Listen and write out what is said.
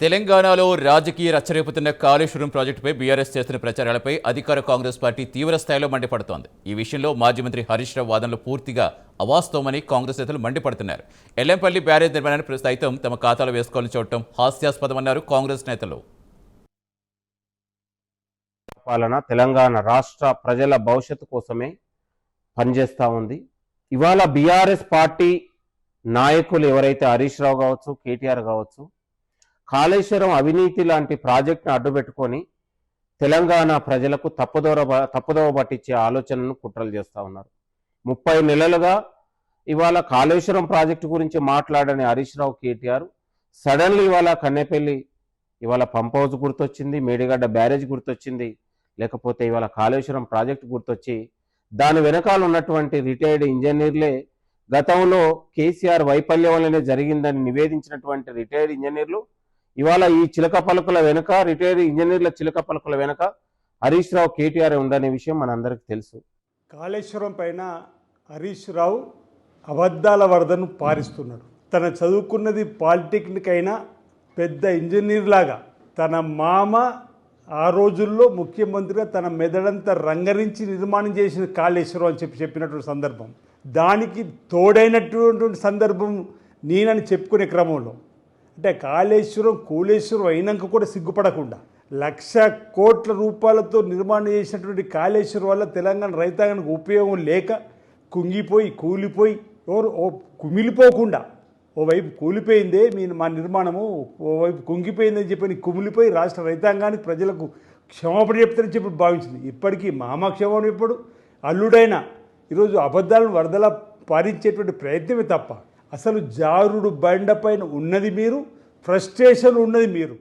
తెలంగాణలో రాజకీయ రచ్చరేపుతున్న కాళేశ్వరం ప్రాజెక్టుపై బీఆర్ఎస్ చేస్తున్న ప్రచారాలపై అధికార కాంగ్రెస్ పార్టీ తీవ్ర స్థాయిలో మండిపడుతోంది. ఈ విషయంలో మాజీ మంత్రి హరీష్ రావు వాదనలు పూర్తిగా అవాస్తవమని కాంగ్రెస్ నేతలు మండిపడుతున్నారు. ఎల్లంపల్లి బ్యారేజ్ నిర్మాణాన్ని సైతం తమ ఖాతాలో వేసుకోవాలని చూడటం హాస్యాస్పదమన్నారు కాంగ్రెస్ నేతలు. పాలన తెలంగాణ రాష్ట్ర ప్రజల భవిష్యత్తు కోసమే పనిచేస్తూ ఉంది. ఇవాళ బీఆర్ఎస్ పార్టీ నాయకులు ఎవరైతే హరీష్ రావు కావచ్చు, కేటీఆర్ కావచ్చు, కాళేశ్వరం అవినీతి లాంటి ప్రాజెక్టును అడ్డుపెట్టుకొని తెలంగాణ ప్రజలకు తప్పుదోవ పట్టించే ఆలోచనను కుట్రలు చేస్తూ ఉన్నారు. 30 నెలలుగా ఇవాళ కాళేశ్వరం ప్రాజెక్టు గురించి మాట్లాడని హరీష్ రావు, కేటీఆర్ సడన్లీ ఇవాళ కన్నెపల్లి ఇవాళ పంప్ హౌస్ గుర్తొచ్చింది, మేడిగడ్డ బ్యారేజ్ గుర్తొచ్చింది, లేకపోతే ఇవాళ కాళేశ్వరం ప్రాజెక్టు గుర్తొచ్చి దాని వెనకాల ఉన్నటువంటి రిటైర్డ్ ఇంజనీర్లే గతంలో కేసీఆర్ వైఫల్యం వల్లనే జరిగిందని నివేదించినటువంటి రిటైర్డ్ ఇంజనీర్లు ఇవాళ ఈ చిలక పలుకుల వెనుక, రిటైర్డ్ ఇంజనీర్ల చిలక పలుకుల వెనుక హరీష్ రావు, కేటీఆర్ ఉండనే విషయం మనందరికీ తెలుసు. కాళేశ్వరం పైన హరీష్ రావు అబద్ధాల వరదను పారిస్తున్నాడు. తన చదువుకున్నది పాలిటెక్నిక్ అయినా పెద్ద ఇంజనీర్ లాగా తన మామ ఆ రోజుల్లో ముఖ్యమంత్రిగా తన మెదడంతా రంగరించి నిర్మాణం చేసిన కాళేశ్వరం అని చెప్పినటువంటి సందర్భం, దానికి తోడైనటువంటి సందర్భం నేనని చెప్పుకునే క్రమంలో అంటే కాళేశ్వరం కూలేశ్వరం అయినాక కూడా సిగ్గుపడకుండా 1,00,000 కోట్ల రూపాయలతో నిర్మాణం చేసినటువంటి కాళేశ్వరం వల్ల తెలంగాణ రైతాంగానికి ఉపయోగం లేక కుంగిపోయి కూలిపోయి కుమిలిపోకుండా ఓవైపు కూలిపోయిందే మా నిర్మాణము, ఓవైపు కుంగిపోయిందని చెప్పి కుమిలిపోయి రాష్ట్ర రైతాంగానికి ప్రజలకు క్షమాపణ చెప్తారని చెప్పి భావించింది. ఇప్పటికీ మామ క్షమాపణ ఎప్పుడు అల్లుడైనా ఈరోజు అబద్ధాలను వరదలా పారించేటువంటి ప్రయత్నమే తప్ప అసలు జారుడు బండ పైన ఉన్నది మీరు, ఫ్రస్ట్రేషన్ ఉన్నది మీరు.